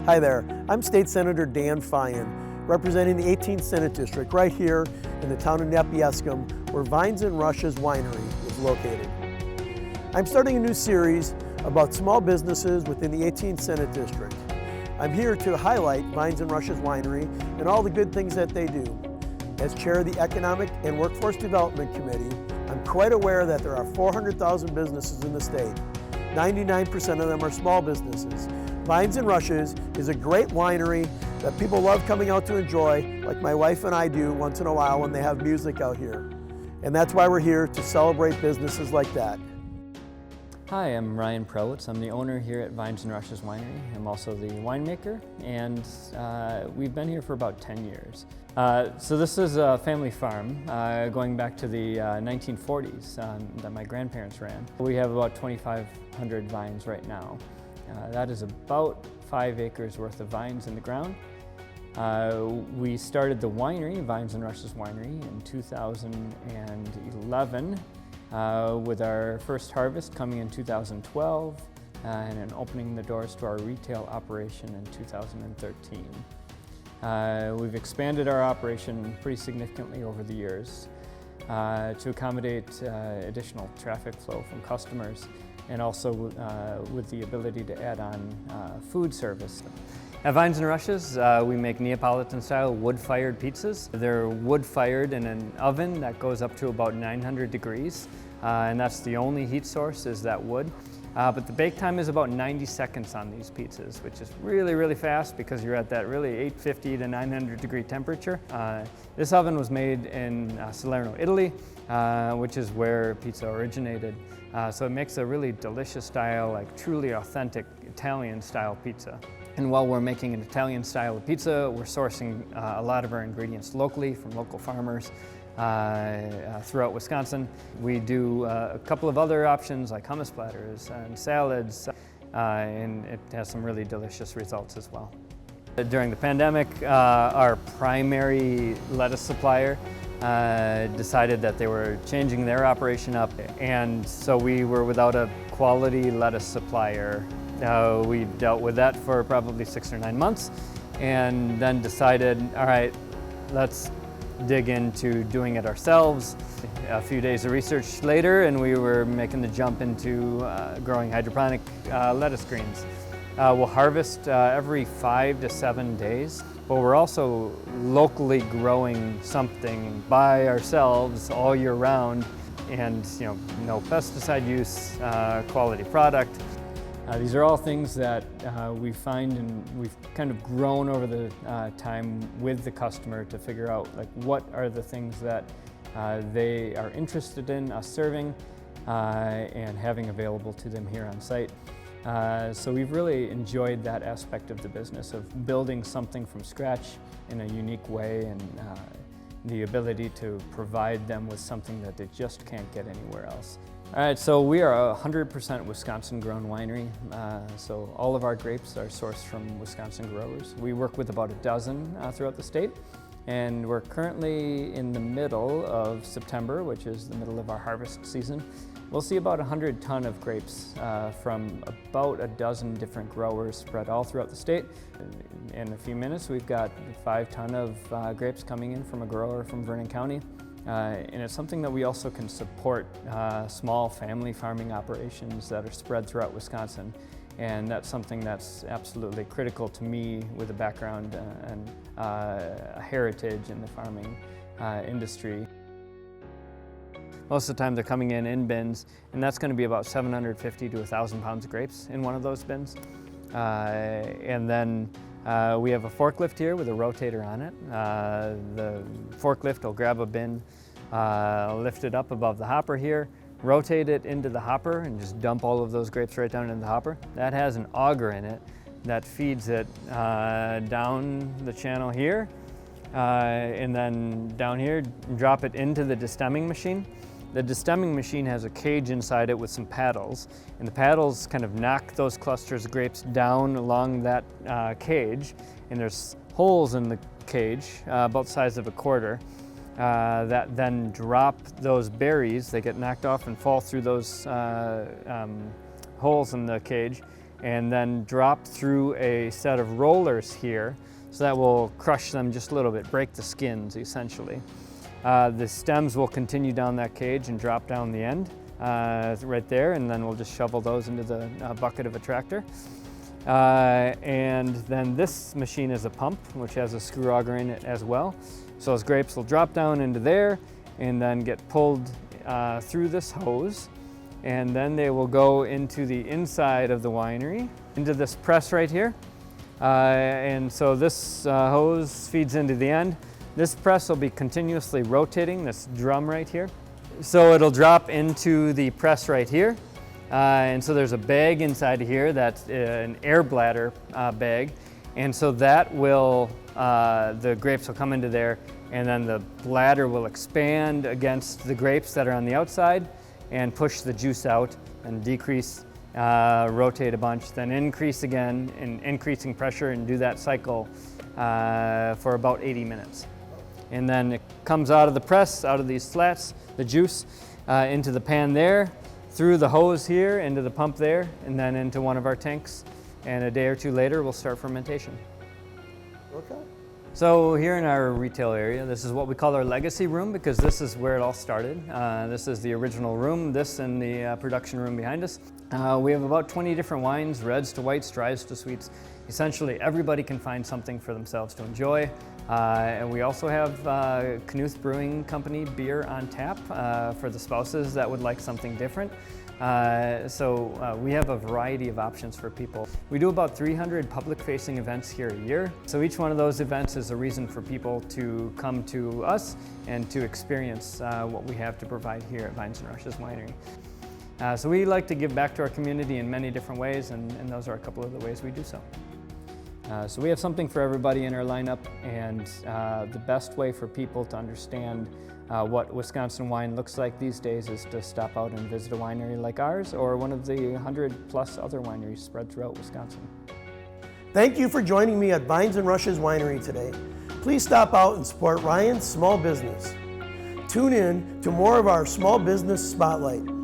Hi there, I'm State Senator Dan Fyan, representing the 18th Senate District right here in the town of Nepiescum, where Vines and Rushes Winery is located. I'm starting a new series about small businesses within the 18th Senate District. I'm here to highlight Vines and Rushes Winery and all the good things that they do. As chair of the Economic and Workforce Development Committee, I'm quite aware that there are 400,000 businesses in the state. 99% of them are small businesses. Vines and Rushes is a great winery that people love coming out to enjoy, like my wife and I do once in a while when they have music out here. And that's why we're here, to celebrate businesses like that. Hi, I'm Ryan Prowitz. I'm the owner here at Vines and Rushes Winery. I'm also the winemaker, and we've been here for about 10 years. So this is a family farm going back to the 1940s that my grandparents ran. We have about 2,500 vines right now. That is about 5 acres worth of vines in the ground. We started the winery, Vines and Rushes Winery, in 2011 with our first harvest coming in 2012 and then opening the doors to our retail operation in 2013. We've expanded our operation pretty significantly over the years to accommodate additional traffic flow from customers, and also with the ability to add on food service. At Vines and Rushes, we make Neapolitan-style wood-fired pizzas. They're wood-fired in an oven that goes up to about 900 degrees, and that's the only heat source, is that wood. But the bake time is about 90 seconds on these pizzas, which is really, really fast because you're at that really 850 to 900 degree temperature. This oven was made in Salerno, Italy, which is where pizza originated. So it makes a really delicious style, like truly authentic Italian style pizza. And while we're making an Italian style of pizza, we're sourcing a lot of our ingredients locally from local farmers throughout Wisconsin. We do a couple of other options like hummus platters and salads, and it has some really delicious results as well. During the pandemic, our primary lettuce supplier decided that they were changing their operation up, and so we were without a quality lettuce supplier. We dealt with that for probably 6 or 9 months, and then decided, all right, let's dig into doing it ourselves. A few days of research later, and we were making the jump into growing hydroponic lettuce greens. We'll harvest every 5 to 7 days, but we're also locally growing something by ourselves all year round, and no pesticide use, quality product. These are all things that we find, and we've kind of grown over the time with the customer to figure out what are the things that they are interested in us serving and having available to them here on site. So we've really enjoyed that aspect of the business, of building something from scratch in a unique way, and the ability to provide them with something that they just can't get anywhere else. All right, so we are a 100% Wisconsin-grown winery. So all of our grapes are sourced from Wisconsin growers. We work with about a dozen throughout the state, and we're currently in the middle of September, which is the middle of our harvest season. We'll see about 100 ton of grapes from about a dozen different growers spread all throughout the state. In a few minutes, we've got 5 ton of grapes coming in from a grower from Vernon County. And it's something that we also can support small family farming operations that are spread throughout Wisconsin. And that's something that's absolutely critical to me, with a background and a heritage in the farming industry. Most of the time they're coming in bins, and that's going to be about 750 to 1,000 pounds of grapes in one of those bins. And then we have a forklift here with a rotator on it. The forklift will grab a bin, lift it up above the hopper here, rotate it into the hopper, and just dump all of those grapes right down into the hopper. That has an auger in it that feeds it down the channel here, and then down here, drop it into the destemming machine. The destemming machine has a cage inside it with some paddles, and the paddles kind of knock those clusters of grapes down along that cage, and there's holes in the cage about the size of a quarter that then drop those berries. They get knocked off and fall through those holes in the cage, and then dropped through a set of rollers here. So that will crush them just a little bit, break the skins essentially. The stems will continue down that cage and drop down the end right there, and then we'll just shovel those into the bucket of a tractor. And then this machine is a pump, which has a screw auger in it as well. So those grapes will drop down into there and then get pulled through this hose. And then they will go into the inside of the winery, into this press right here. And so this hose feeds into the end. This press will be continuously rotating, this drum right here. So it'll drop into the press right here. And so there's a bag inside of here that's an air bladder bag. And so that will, the grapes will come into there, and then the bladder will expand against the grapes that are on the outside and push the juice out and decrease, rotate a bunch, then increase again in increasing pressure, and do that cycle for about 80 minutes. And then it comes out of the press, out of these slats, the juice, into the pan there, through the hose here, into the pump there, and then into one of our tanks. And a day or two later, we'll start fermentation. Okay. So here in our retail area, this is what we call our legacy room, because this is where it all started. This is the original room, this and the production room behind us. We have about 20 different wines, reds to whites, dries to sweets. Essentially, everybody can find something for themselves to enjoy. And we also have Knuth Brewing Company beer on tap for the spouses that would like something different. So we have a variety of options for people. We do about 300 public-facing events here a year. So each one of those events is a reason for people to come to us and to experience what we have to provide here at Vines and Rushes Winery. So we like to give back to our community in many different ways, and those are a couple of the ways we do so. So we have something for everybody in our lineup, and the best way for people to understand what Wisconsin wine looks like these days is to stop out and visit a winery like ours, or one of the 100+ other wineries spread throughout Wisconsin. Thank you for joining me at Vines and Rushes Winery today. Please stop out and support Ryan's small business. Tune in to more of our Small Business Spotlight.